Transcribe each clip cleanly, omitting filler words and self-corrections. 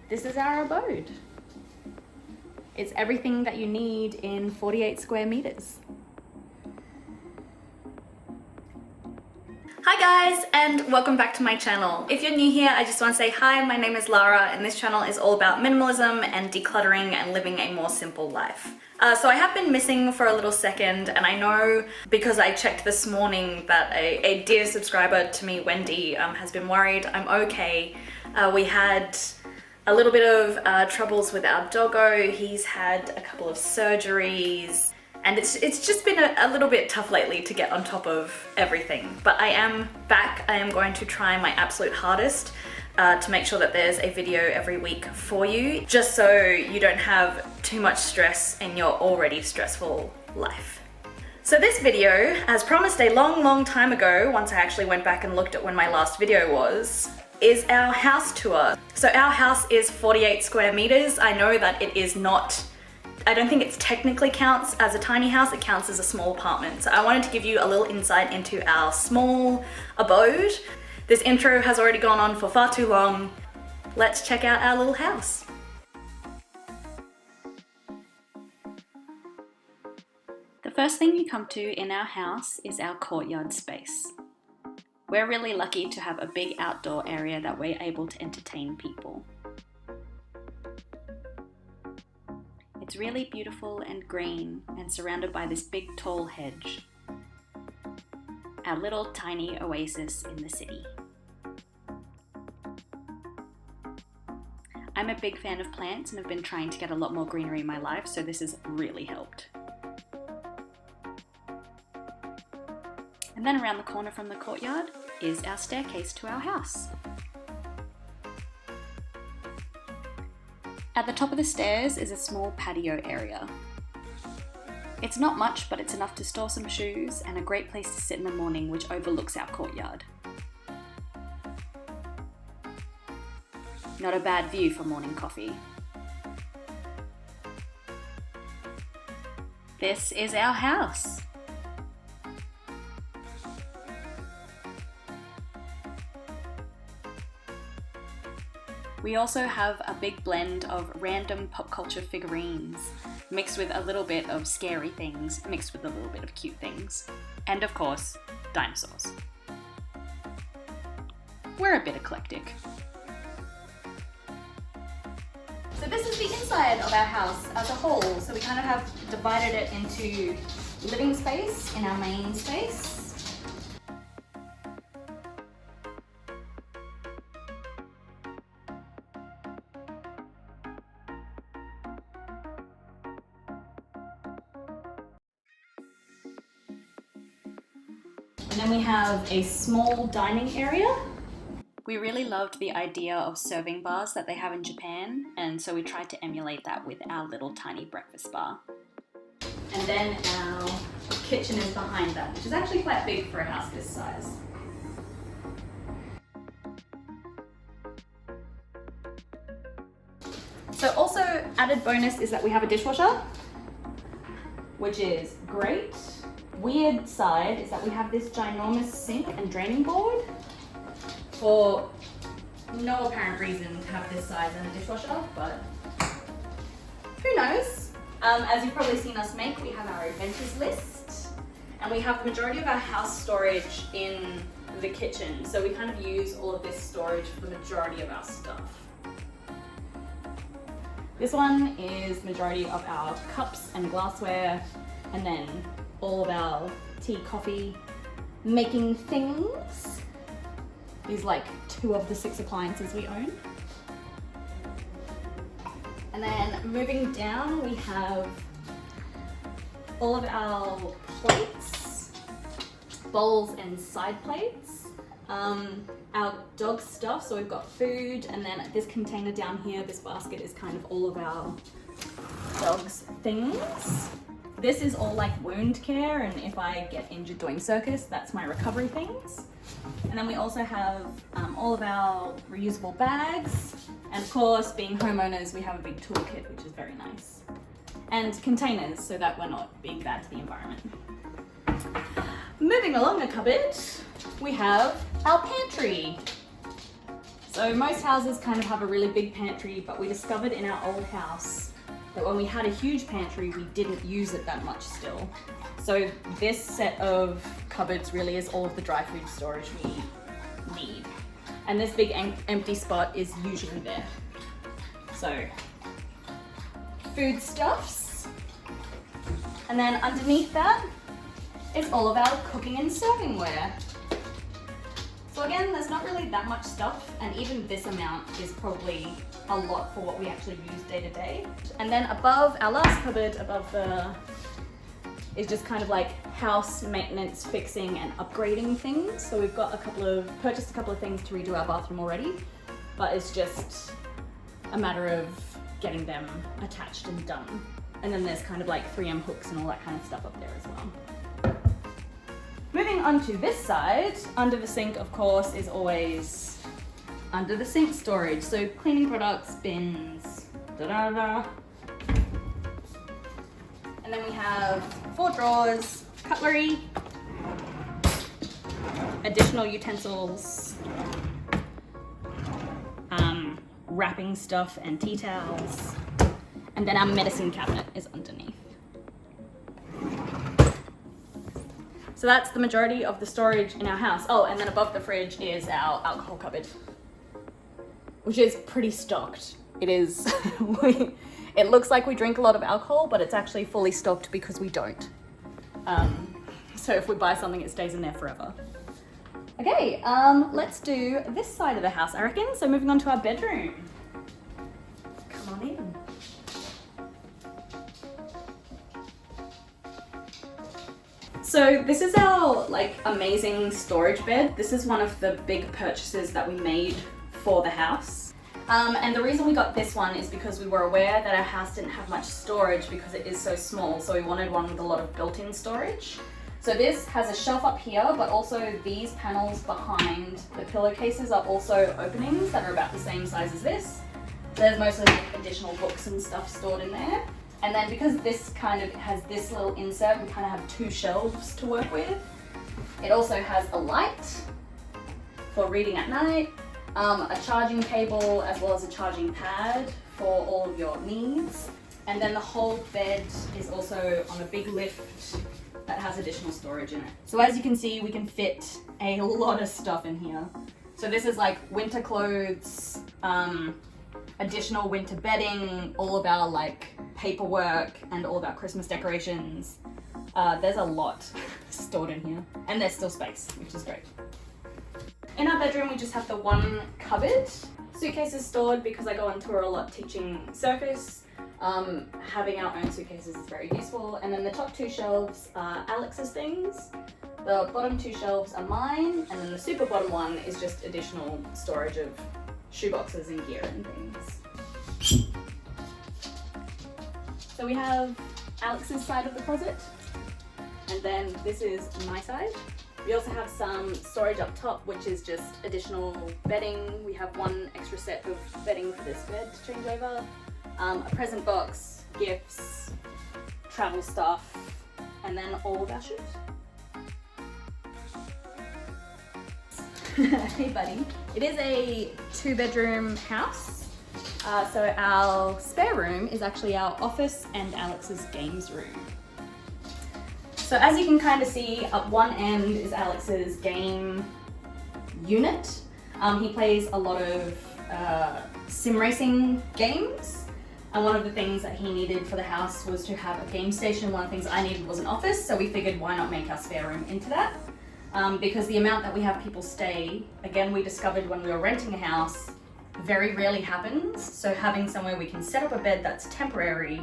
this is our abode. It's everything that you need in 48 square meters. Hi guys, and welcome back to my channel. If you're new here, I just want to say hi, my name is Lara, and this channel is all about minimalism and decluttering and living a more simple life. So I have been missing for a little second, and I know because I checked this morning that a dear subscriber to me, Wendy, has been worried. I'm okay. We had a little bit of troubles with our doggo. He's had a couple of surgeries, and it's just been a little bit tough lately to get on top of everything. But I am back. I am going to try my absolute hardest to make sure that there's a video every week for you, just so you don't have too much stress in your already stressful life. So this video, as promised a long time ago, once I actually went back and looked at when my last video was, is our house tour. So our house is 48 square meters. I know that it is not, I don't think it technically counts as a tiny house, it counts as a small apartment. So I wanted to give you a little insight into our small abode. This intro has already gone on for far too long. Let's check out our little house. The first thing you come to in our house is our courtyard space. We're really lucky to have a big outdoor area that we're able to entertain people. It's really beautiful and green and surrounded by this big tall hedge. Our little tiny oasis in the city. I'm a big fan of plants and have been trying to get a lot more greenery in my life, so this has really helped. And then around the corner from the courtyard is our staircase to our house. At the top of the stairs is a small patio area. It's not much, but it's enough to store some shoes and a great place to sit in the morning, which overlooks our courtyard. Not a bad view for morning coffee. This is our house. We also have a big blend of random pop culture figurines, mixed with a little bit of scary things, mixed with a little bit of cute things. And of course, dinosaurs. We're a bit eclectic. So this is the inside of our house as a whole. So we kind of have divided it into living space in our main space. And then we have a small dining area. We really loved the idea of serving bars that they have in Japan, and so we tried to emulate that with our little tiny breakfast bar. And then our kitchen is behind that, which is actually quite big for a house this size. So also added bonus is that we have a dishwasher, which is great. Weird side is that we have this ginormous sink and draining board for no apparent reason to have this size in a dishwasher, but who knows? As you've probably seen us make, we have our adventures list, and we have the majority of our house storage in the kitchen, so we kind of use all of this storage for the majority of our stuff. This one is majority of our cups and glassware, and then all of our tea, coffee making things. These like 2 of the 6 appliances we own. And then moving down, we have all of our plates, bowls and side plates. Our dog stuff, so we've got food, and then this container down here, this basket is kind of all of our dog's things. This is all like wound care, and if I get injured doing circus, that's my recovery things. And then we also have all of our reusable bags, and of course, being homeowners, we have a big toolkit, which is very nice. And containers, so that we're not being bad to the environment. Moving along a cupboard, we have our pantry. So So most houses kind of have a really big pantry, but we discovered in our old house that when we had a huge pantry, we didn't use it that much still. So this set of cupboards really is all of the dry food storage we need. And this big empty spot is usually there. So foodstuffs. And then underneath that is all of our cooking and servingware. So again, there's not really that much stuff, and even this amount is probably a lot for what we actually use day to day. And then above, our last cupboard above is just kind of like house maintenance, fixing and upgrading things. So we've got purchased a couple of things to redo our bathroom already, but it's just a matter of getting them attached and done. And then there's kind of like 3M hooks and all that kind of stuff up there as well. Moving on to this side, under the sink, of course, is always under the sink storage. So cleaning products, bins, da-da-da. And then we have 4 drawers, cutlery, additional utensils, wrapping stuff and tea towels. And then our medicine cabinet is underneath. So that's the majority of the storage in our house. Oh, and then above the fridge is our alcohol cupboard, which is pretty stocked. It is, it looks like we drink a lot of alcohol, but it's actually fully stocked because we don't. So if we buy something, it stays in there forever. Okay, let's do this side of the house, I reckon. So moving on to our bedroom. Come on in. So this is our like amazing storage bed. This is one of the big purchases that we made for the house. And the reason we got this one is because we were aware that our house didn't have much storage because it is so small. So we wanted one with a lot of built-in storage. So this has a shelf up here, but also these panels behind the pillowcases are also openings that are about the same size as this. So there's mostly like additional books and stuff stored in there. And then because this kind of has this little insert, we kind of have 2 shelves to work with. It also has a light for reading at night, a charging cable, as well as a charging pad for all of your needs. And then the whole bed is also on a big lift that has additional storage in it. So as you can see, we can fit a lot of stuff in here. So this is like winter clothes, additional winter bedding, all of our like paperwork and all of our Christmas decorations. There's a lot stored in here, and there's still space, which is great. In our bedroom, we just have the one cupboard. Suitcases stored because I go on tour a lot teaching circus. Having our own suitcases is very useful. And then the top 2 shelves are Alex's things. The bottom 2 shelves are mine, and then the super bottom one is just additional storage of shoeboxes and gear and things. So we have Alex's side of the closet, and then this is my side. We also have some storage up top, which is just additional bedding. We have 1 extra set of bedding for this bed to change over, a present box, gifts, travel stuff, and then all of our shoes. Hey buddy. It is a 2-bedroom house. So our spare room is actually our office and Alex's games room. So as you can kind of see, up one end is Alex's game unit. He plays a lot of sim racing games. And one of the things that he needed for the house was to have a game station. One of the things I needed was an office, so we figured why not make our spare room into that. Because the amount that we have people stay, again, we discovered when we were renting a house, very rarely happens. So having somewhere we can set up a bed that's temporary,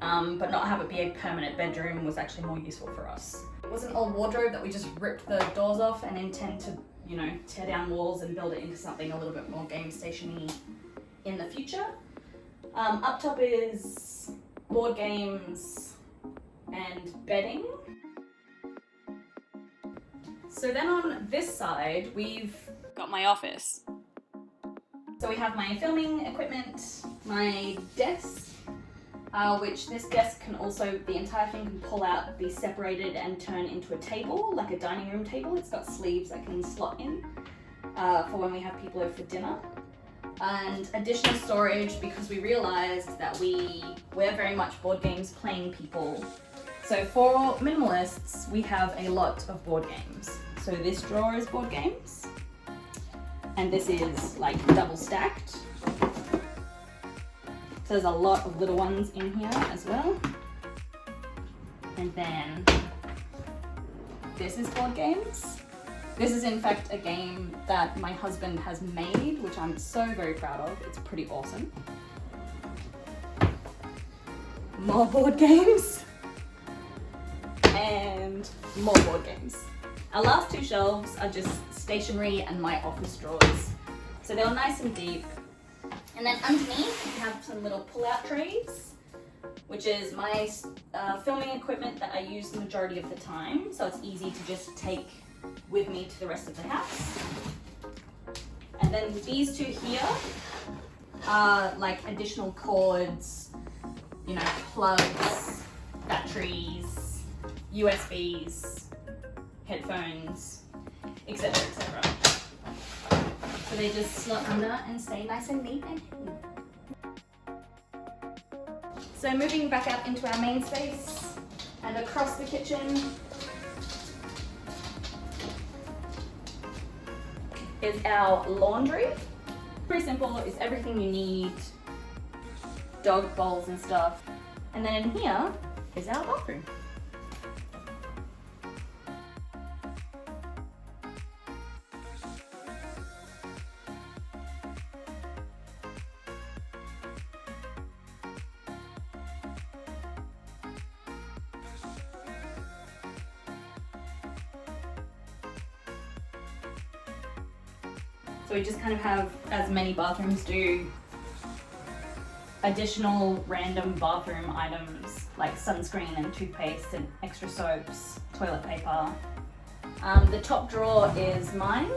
but not have it be a permanent bedroom was actually more useful for us. It was an old wardrobe that we just ripped the doors off and intend to, you know, tear down walls and build it into something a little bit more game station-y in the future. Up top is board games and bedding. So then on this side, we've got my office. So we have my filming equipment, my desk, which this desk can also, the entire thing can pull out, be separated and turn into a table, like a dining room table. It's got sleeves that can slot in for when we have people over for dinner. and additional storage because we realized that we're very much board games playing people. So for minimalists, we have a lot of board games. So this drawer is board games, and this is like double stacked. So there's a lot of little ones in here as well. And then this is board games. This is in fact a game that my husband has made, which I'm so very proud of. It's pretty awesome. More board games. And more board games. Our last two shelves are just stationery and my office drawers. So they're nice and deep. And then underneath we have some little pull-out trays, which is my filming equipment that I use the majority of the time. So it's easy to just take with me to the rest of the house. And then these two here are like additional cords, you know, plugs, batteries, USBs, headphones, etc, etc. So they just slot under and stay nice and neat and hidden. So moving back out into our main space and across the kitchen is our laundry. Pretty simple, it's everything you need, dog bowls and stuff. And then in here is our bathroom. So we just kind of have, as many bathrooms do, additional random bathroom items like sunscreen and toothpaste and extra soaps, toilet paper. The top drawer is mine.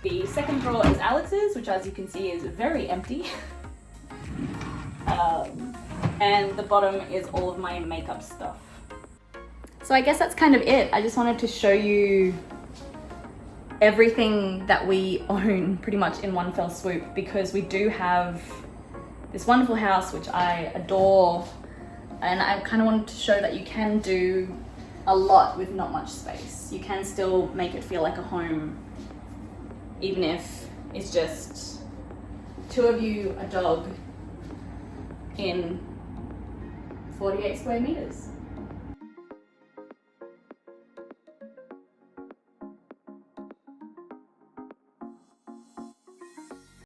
The second drawer is Alex's, which as you can see is very empty. And the bottom is all of my makeup stuff. So I guess that's kind of it. I just wanted to show you everything that we own pretty much in one fell swoop, because we do have this wonderful house which I adore, and I kind of wanted to show that you can do a lot with not much space. You can still make it feel like a home, even if it's just two of you, a dog, in 48 square meters.